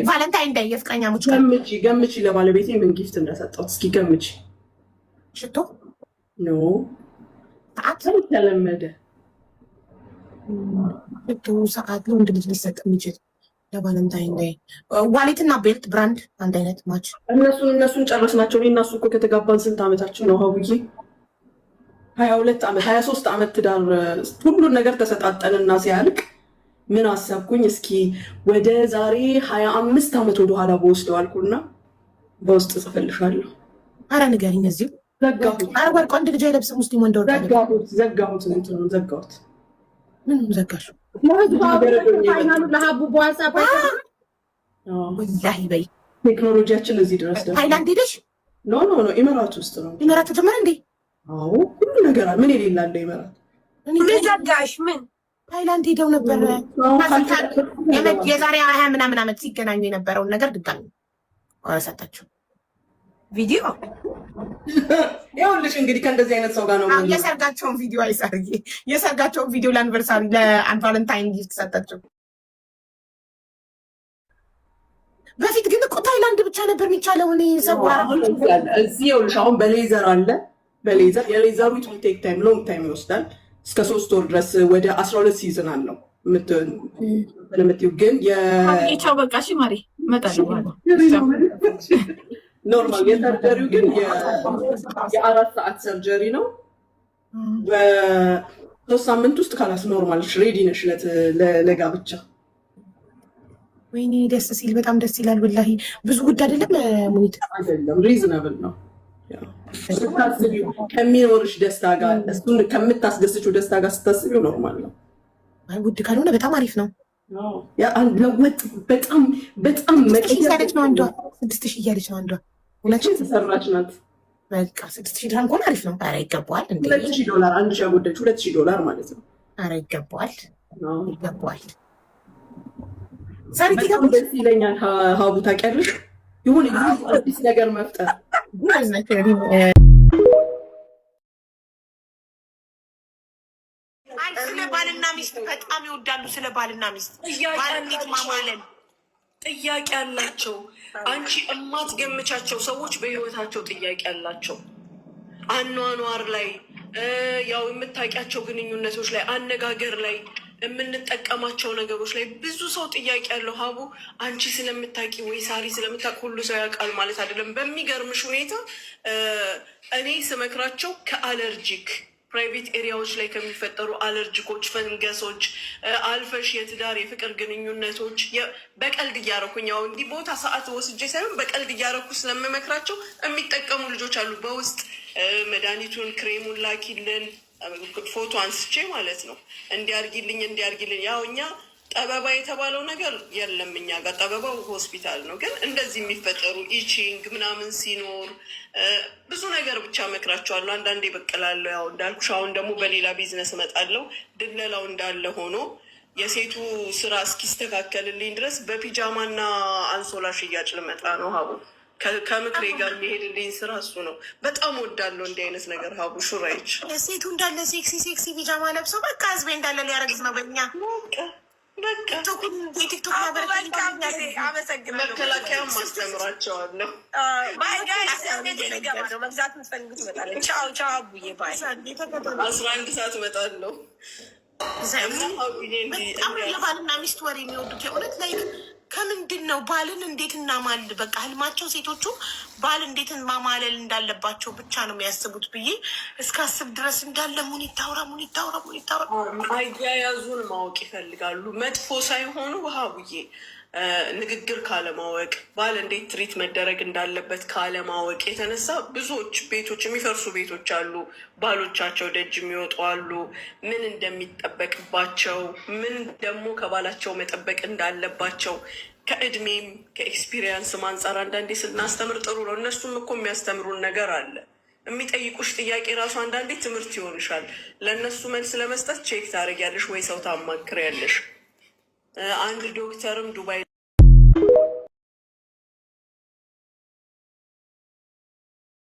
ቫለንታይን ዴይ የፍቅረኛሞች ገምቺ ለባለቤቴ ምን ጊፍት እንደሰጠሁት እስኪ ገምቺ። ሽቶ ኖ ሰዓት ተለመደ። ሽቶ ሰዓት ወንድ ልጅ ሊሰጥ የሚችል ለቫለንታይን ዴይ ዋሌትና ቤልት ብራንድ አንድ አይነት ማች። እነሱን ጨረስናቸው። እኔ እና እሱ እኮ ከተጋባን ስንት ዓመታችን ነው ሀቡዬ? 22 ዓመት 23 ዓመት ትዳር ሁሉን ነገር ተሰጣጠንና ሲያልቅ ምን አሰብኩኝ እስኪ ወደ ዛሬ 25 ዓመት ወደኋላ በወስደው አልኩና በውስጥ ጽፈልሻለሁ። አረ ንገሪኝ። እዚሁ ዘጋሁት። አረ ወርቅ ወንድ ልጅ አይለብስም። ሙስሊም ወንድ ወርቅ ዘጋሁት። እንትኑን ዘጋሁት። ምን ዘጋሽ? ለሀቡ በዋትስአፕ ወላሂ በይ ቴክኖሎጂያችን እዚህ ድረስ ደርሷል። ታይላንድ ሄደሽ? ኖ ኢማራት ውስጥ ነው። ኢማራት ተጀመረ እንዴ? አዎ ሁሉ ነገር ምን የሌላለ ኢማራት። ምን ዘጋሽ? ምን ታይላንድ ሄደው ነበር። የዛሬ 20 ምናምን ዓመት ሲገናኙ የነበረውን ነገር ድጋሚ ሰጣቸው ቪዲዮ። ይኸውልሽ እንግዲህ ከእንደዚህ አይነት ሰው ጋር ነው የሰርጋቸውን ቪዲዮ አይሳርዬ፣ የሰርጋቸውን ቪዲዮ ለአኒቨርሳሪ ለቫለንታይን ጊፍት ሰጣቸው። በፊት ግን እኮ ታይላንድ ብቻ ነበር የሚቻለው። እኔ ሰው እዚህ ይኸውልሽ አሁን በሌዘር አለ። በሌዘር የሌዘሩ ዊል ቴክ ታይም ሎንግ ታይም ይወስዳል። እስከ 3 ወር ድረስ ወደ 12 ሲዝን አለው የምትይው ግን የቻው በቃ እሺ ማሪ እመጣለሁ። ኖርማል የሰርጀሪው ግን የ4 ሰዓት ሰርጀሪ ነው። በ3 ሳምንት ውስጥ ካላስ ኖርማል ሬዲ ነሽ ለጋብቻ። ወይኔ ደስ ሲል በጣም ደስ ይላል። ወላሂ ብዙ ጉድ አይደለም ሙኒት አይደለም፣ ሪዝናብል ነው። ስታስቢው ከሚኖርሽ ደስታ ጋር እሱን ከምታስደስችው ደስታ ጋር ስታስቢው ኖርማል ነው። አይ ውድ ካልሆነ በጣም አሪፍ ነው። ለወጥ በጣም መቀየር ነው። አንዷ 6000 እያለች ነው። አንዷ ሁለቱም ተሰራች ናት። በቃ 6000 ድርሃም ከሆነ አሪፍ ነው። ኧረ ይገባዋል። እንዴ $2000 አንድ ሺህ ያጎደች $2000 ማለት ነው። ኧረ ይገባዋል። ዛሬ ደስ ይለኛል። ሀቡ ታውቂያለሽ ይሁን አዲስ ነገር መፍጠር ስለ ባልና ሚስት በጣም ይወዳሉ። ስለ ባልና ሚስት ማማለን ጥያቄ አላቸው። አንቺ እማትገምቻቸው ሰዎች በህይወታቸው ጥያቄ አላቸው። አኗኗር ላይ ያው የምታውቂያቸው ግንኙነቶች ላይ፣ አነጋገር ላይ፣ የምንጠቀማቸው ነገሮች ላይ ብዙ ሰው ጥያቄ ያለው። ሀቡ አንቺ ስለምታውቂ ወይ ሳሪ ስለምታውቂ ሁሉ ሰው ያውቃል ማለት አይደለም። በሚገርምሽ ሁኔታ እኔ ስመክራቸው ከአለርጂክ ፕራይቬት ኤሪያዎች ላይ ከሚፈጠሩ አለርጂኮች፣ ፈንገሶች አልፈሽ የትዳር የፍቅር ግንኙነቶች በቀልድ እያረኩኝ ያው እንዲህ ቦታ ሰዓት ወስጄ ሳይሆን በቀልድ እያረኩ ስለምመክራቸው የሚጠቀሙ ልጆች አሉ። በውስጥ መድኃኒቱን ክሬሙን ላኪልን ፎቶ አንስቼ ማለት ነው እንዲያርጊልኝ ያው እኛ ጠበባ የተባለው ነገር የለም እኛ ጋር። ጠበባው ሆስፒታል ነው። ግን እንደዚህ የሚፈጠሩ ኢቺንግ ምናምን ሲኖር ብዙ ነገር ብቻ መክራቸዋለሁ። አንዳንዴ በቀላለሁ። ያው እንዳልኩሽ አሁን ደግሞ በሌላ ቢዝነስ እመጣለሁ። ድለላው እንዳለ ሆኖ የሴቱ ስራ እስኪስተካከልልኝ ድረስ በፒጃማና አንሶላ ሽያጭ ልመጣ ነው። ሀቡ ከምክሬ ጋር የሚሄድልኝ ስራ እሱ ነው። በጣም ወዳለው እንዲህ አይነት ነገር ሀቡ ሹራይች ሴቱ እንዳለ ሴክሲ ፒጃማ ለብሶ በቃ ህዝቤ እንዳለ ሊያረግዝ ነው በኛ መከላከያም ማስተምራቸዋለሁ። መግዛት የምትፈልጉት ይመጣል። 11 ሰዓት እመጣለሁ። የባልና ሚስት ወሬ የሚወዱት የእውነት ላይ ከምንድን ነው? ባልን እንዴት እናማል? በቃ ህልማቸው ሴቶቹ ባል እንዴት ማማለል እንዳለባቸው ብቻ ነው የሚያስቡት ብዬ እስካስብ ድረስ እንዳለ ሙኒታውራ አያያዙን ማወቅ ይፈልጋሉ። መጥፎ ሳይሆኑ ውሃቡዬ ንግግር ካለማወቅ፣ ባል እንዴት ትሪት መደረግ እንዳለበት ካለማወቅ የተነሳ ብዙዎች ቤቶች የሚፈርሱ ቤቶች አሉ። ባሎቻቸው ደጅ የሚወጡ አሉ። ምን እንደሚጠበቅባቸው፣ ምን ደግሞ ከባላቸው መጠበቅ እንዳለባቸው ከእድሜም ከኤክስፒሪየንስም አንጻር አንዳንዴ ስናስተምር ጥሩ ነው። እነሱም እኮ የሚያስተምሩን ነገር አለ። የሚጠይቁሽ ጥያቄ ራሱ አንዳንዴ ትምህርት ይሆንሻል። ለእነሱ መልስ ለመስጠት ቼክ ታደርጊያለሽ ወይ ሰው ታማክሪያለሽ። አንድ ዶክተርም ዱባይ